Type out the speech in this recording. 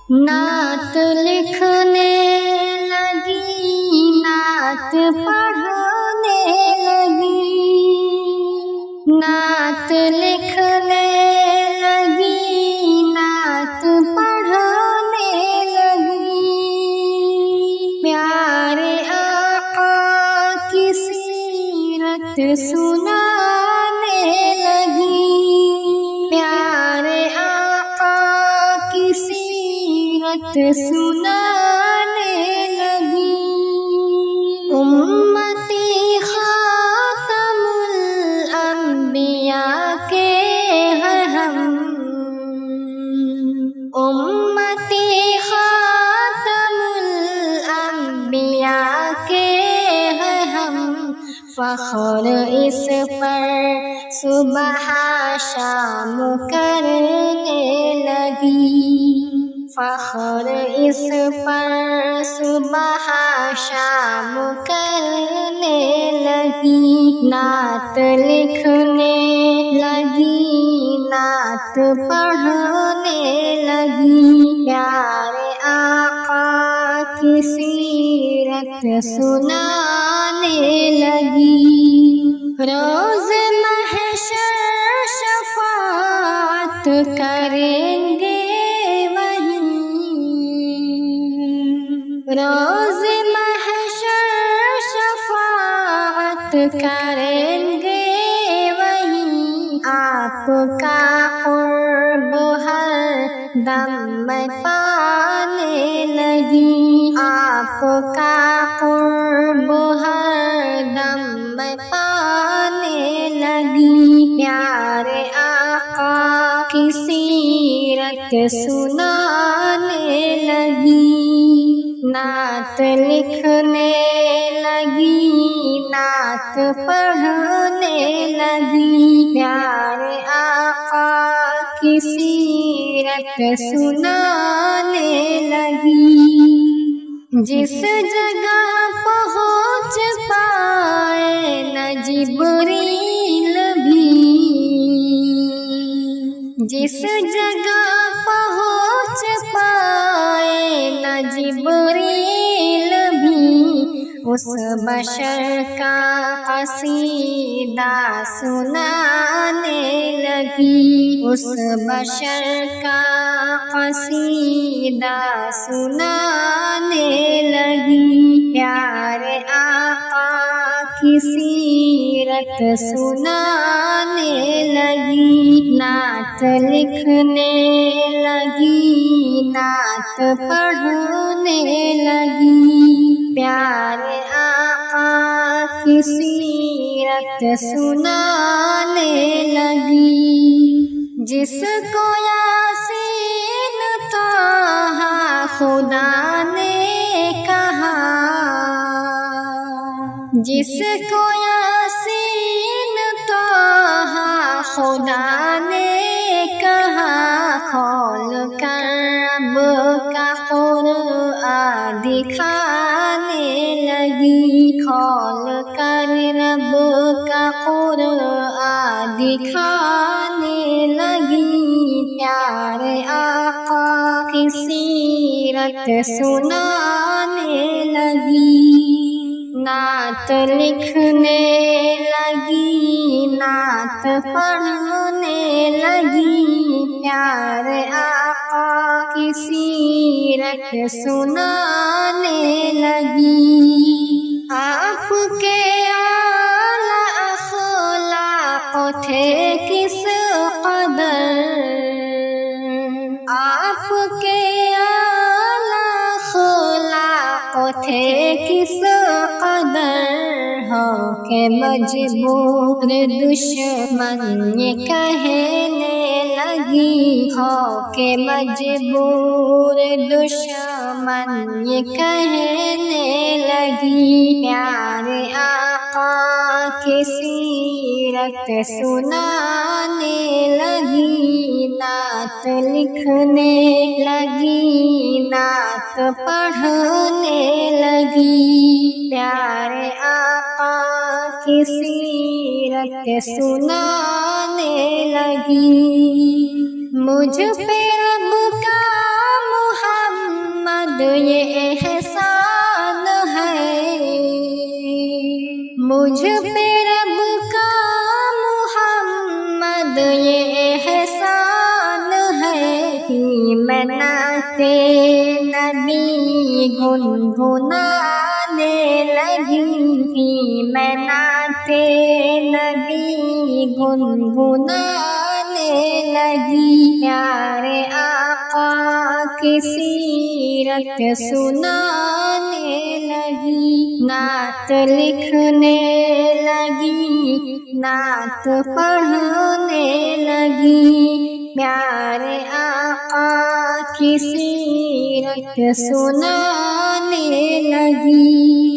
नात लिखने लगी, नात पढ़ने लगी, नात लिखने लगी, नात पढ़ने लगी। प्यारे आका की सीरत सुनाने लगी, प्यारे आका की सीरत सुनाने लगी। उम्मती खातमुल अंबिया के हैं हम, उम्मती खातमुल अंबिया के हैं हम। फख्र इस पर सुबह शाम करने लगी, फख्र इस पर सुबह शाम करने लगी। नात लिखने लगी, नात पढ़ने लगी। प्यारे आका की सीरत सुनाने लगी। रोज़ महशर शफ़ाअत करेंगे वहीं, रोज़ महशर शफ़ाअत करेंगे वहीं। आपका क़ुर्ब हर दम मैं पाने लगी, आपका क़ुर्ब हर दम मैं पाने लगी। प्यारे आका की सीरत सुनाने लगी। नात लिखने लगी, नात पढ़ने लगी। प्यारे आका की सीरत सुनाने लगी। जिस जगह पहुँच पाए न जिब्रील भी, जिस जगह पहुँच पाए न जिब्रील भी, उस बशर का क़सीदा सुनाने लगी, उस बशर का क़सीदा सुनाने लगी। प्यारे आका की सीरत सुनाने लगी। नात लिखने लगी, नात पढ़ने लगी। प्यारे आका की सीरत सुनाने लगी। जिसको यासीन ताहा खुदा ने कहा, जिसको यासीन ताहा खुदा ने कहा, खोल कर रब का क़ुरआन दिखाने लगी, खोल कर रब का क़ुरआन दिखाने लगी। प्यारे आका की सीरत सुनाने लगी। नात लिखने लगी, नात पढ़ने लगी। प्यारे आका की सीरत सुनाने लगी। आपके आला अख़लाक़ थे किस क़दर, आपके आला अख़लाक़ थे किस क़दर। हो के मजबूर दुश्मन ये कहने लगी, हो के मजबूर दुश्मन ये कहने लगी। प्यारे आका की सीरत सुनाने लगी। नात लिखने लगी, नात पढ़ने लगी। प्यारे आका की सीरत सुनाने लगी। मुझ पे रब का मुहा محمد یہ احسان ہے، مجھ پہ رب کا محمد یہ احسان ہے کہ میں نعت نبی گنگنانے لگی کہ میں نعت نبی گنگنانے لگی، پیارے آقا کی سیرت سنانے لگی، نعت لکھنے لگی، نعت پڑھنے لگی، پیارے آقا کی سیرت سنانے لگی۔